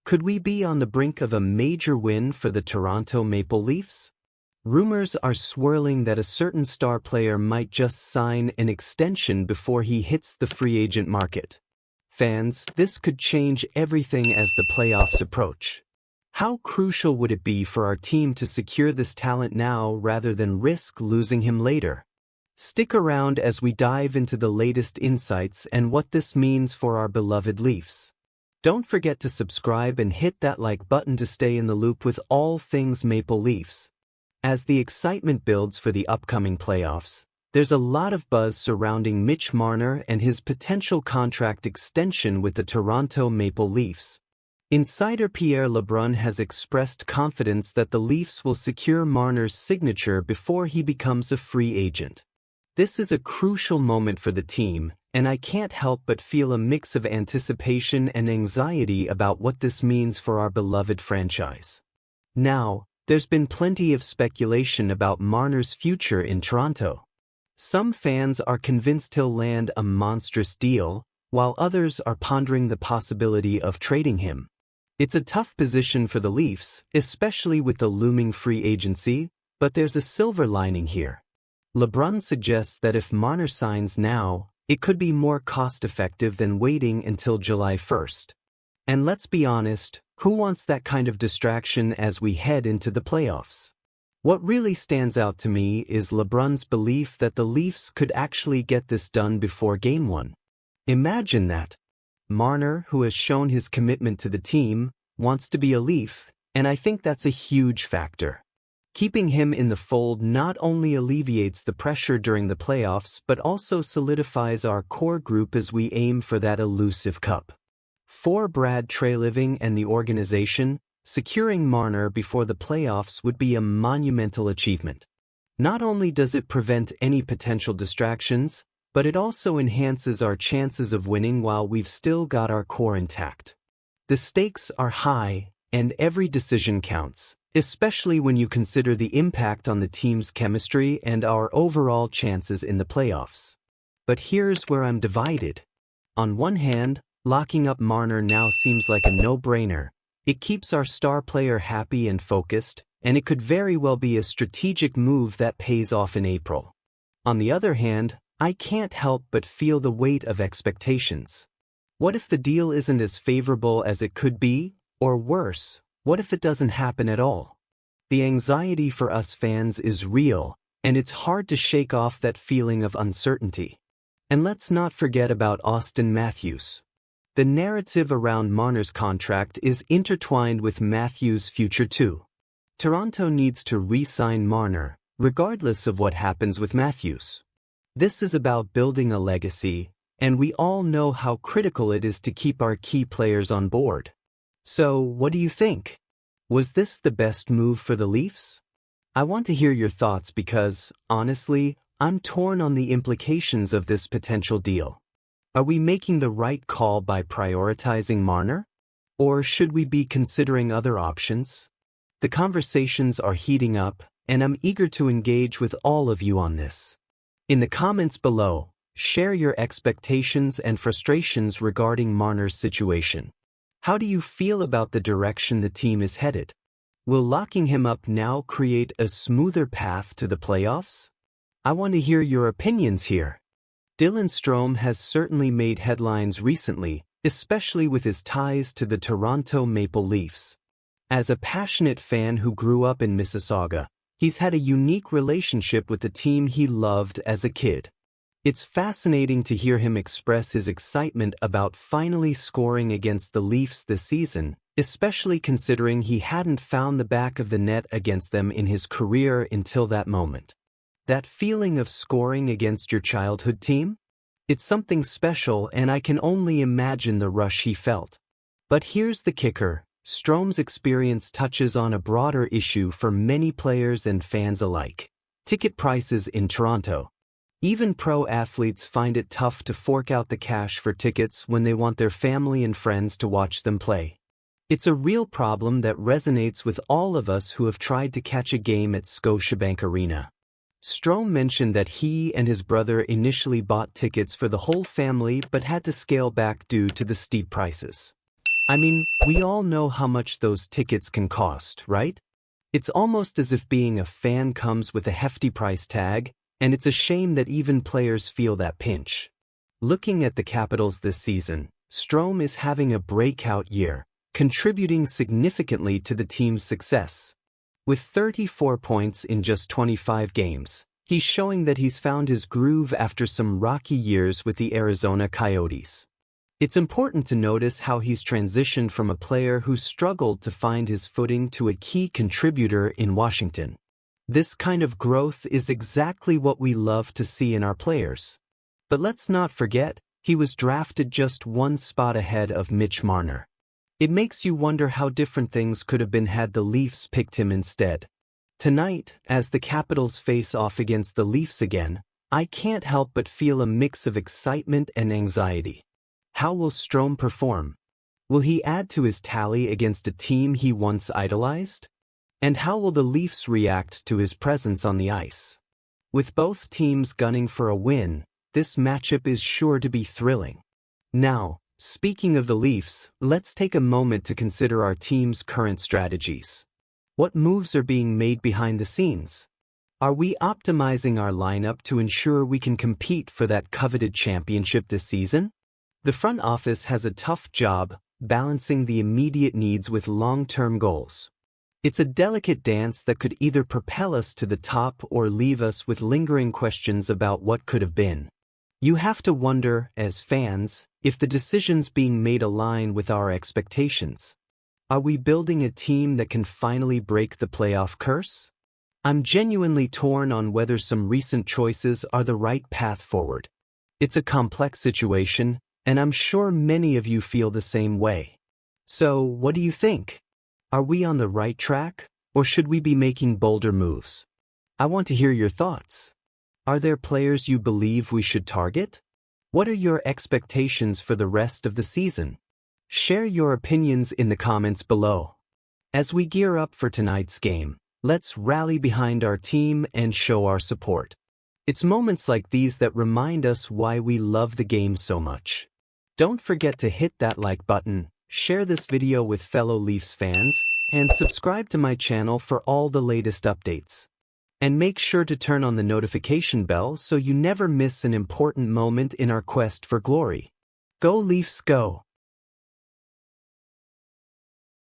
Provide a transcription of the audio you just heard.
Could we be on the brink of a major win for the Toronto Maple Leafs? Rumors are swirling that a certain star player might just sign an extension before he hits the free agent market. Fans, this could change everything as the playoffs approach. How crucial would it be for our team to secure this talent now rather than risk losing him later? Stick around as we dive into the latest insights and what this means for our beloved Leafs. Don't forget to subscribe and hit that like button to stay in the loop with all things Maple Leafs. As the excitement builds for the upcoming playoffs, there's a lot of buzz surrounding Mitch Marner and his potential contract extension with the Toronto Maple Leafs. Insider Pierre LeBrun has expressed confidence that the Leafs will secure Marner's signature before he becomes a free agent. This is a crucial moment for the team, and I can't help but feel a mix of anticipation and anxiety about what this means for our beloved franchise. Now, there's been plenty of speculation about Marner's future in Toronto. Some fans are convinced he'll land a monstrous deal, while others are pondering the possibility of trading him. It's a tough position for the Leafs, especially with the looming free agency, but there's a silver lining here. LeBrun suggests that if Marner signs now, it could be more cost-effective than waiting until July 1st. And let's be honest, who wants that kind of distraction as we head into the playoffs? What really stands out to me is LeBrun's belief that the Leafs could actually get this done before Game 1. Imagine that. Marner, who has shown his commitment to the team, wants to be a Leaf, and I think that's a huge factor. Keeping him in the fold not only alleviates the pressure during the playoffs but also solidifies our core group as we aim for that elusive cup. For Brad Treliving and the organization, securing Marner before the playoffs would be a monumental achievement. Not only does it prevent any potential distractions, but it also enhances our chances of winning while we've still got our core intact. The stakes are high, and every decision counts, especially when you consider the impact on the team's chemistry and our overall chances in the playoffs. But here's where I'm divided. On one hand, locking up Marner now seems like a no-brainer. It keeps our star player happy and focused, and it could very well be a strategic move that pays off in April. On the other hand, I can't help but feel the weight of expectations. What if the deal isn't as favorable as it could be? Or worse, what if it doesn't happen at all? The anxiety for us fans is real, and it's hard to shake off that feeling of uncertainty. And let's not forget about Auston Matthews. The narrative around Marner's contract is intertwined with Matthews' future too. Toronto needs to re-sign Marner, regardless of what happens with Matthews. This is about building a legacy, and we all know how critical it is to keep our key players on board. So, what do you think? Was this the best move for the Leafs? I want to hear your thoughts because, honestly, I'm torn on the implications of this potential deal. Are we making the right call by prioritizing Marner? Or should we be considering other options? The conversations are heating up, and I'm eager to engage with all of you on this. In the comments below, share your expectations and frustrations regarding Marner's situation. How do you feel about the direction the team is headed? Will locking him up now create a smoother path to the playoffs? I want to hear your opinions here. Dylan Strome has certainly made headlines recently, especially with his ties to the Toronto Maple Leafs. As a passionate fan who grew up in Mississauga, he's had a unique relationship with the team he loved as a kid. It's fascinating to hear him express his excitement about finally scoring against the Leafs this season, especially considering he hadn't found the back of the net against them in his career until that moment. That feeling of scoring against your childhood team? It's something special, and I can only imagine the rush he felt. But here's the kicker. Strome's experience touches on a broader issue for many players and fans alike: ticket prices in Toronto. Even pro athletes find it tough to fork out the cash for tickets when they want their family and friends to watch them play. It's a real problem that resonates with all of us who have tried to catch a game at Scotiabank Arena. Strome mentioned that he and his brother initially bought tickets for the whole family but had to scale back due to the steep prices. I mean, we all know how much those tickets can cost, right? It's almost as if being a fan comes with a hefty price tag, and it's a shame that even players feel that pinch. Looking at the Capitals this season, Strome is having a breakout year, contributing significantly to the team's success. With 34 points in just 25 games, he's showing that he's found his groove after some rocky years with the Arizona Coyotes. It's important to notice how he's transitioned from a player who struggled to find his footing to a key contributor in Washington. This kind of growth is exactly what we love to see in our players. But let's not forget, he was drafted just one spot ahead of Mitch Marner. It makes you wonder how different things could have been had the Leafs picked him instead. Tonight, as the Capitals face off against the Leafs again, I can't help but feel a mix of excitement and anxiety. How will Strome perform? Will he add to his tally against a team he once idolized? And how will the Leafs react to his presence on the ice? With both teams gunning for a win, this matchup is sure to be thrilling. Now, speaking of the Leafs, let's take a moment to consider our team's current strategies. What moves are being made behind the scenes? Are we optimizing our lineup to ensure we can compete for that coveted championship this season? The front office has a tough job balancing the immediate needs with long-term goals. It's a delicate dance that could either propel us to the top or leave us with lingering questions about what could have been. You have to wonder, as fans, if the decisions being made align with our expectations. Are we building a team that can finally break the playoff curse? I'm genuinely torn on whether some recent choices are the right path forward. It's a complex situation, and I'm sure many of you feel the same way. So, what do you think? Are we on the right track, or should we be making bolder moves? I want to hear your thoughts. Are there players you believe we should target? What are your expectations for the rest of the season? Share your opinions in the comments below. As we gear up for tonight's game, let's rally behind our team and show our support. It's moments like these that remind us why we love the game so much. Don't forget to hit that like button, share this video with fellow Leafs fans, and subscribe to my channel for all the latest updates. And make sure to turn on the notification bell so you never miss an important moment in our quest for glory. Go Leafs go!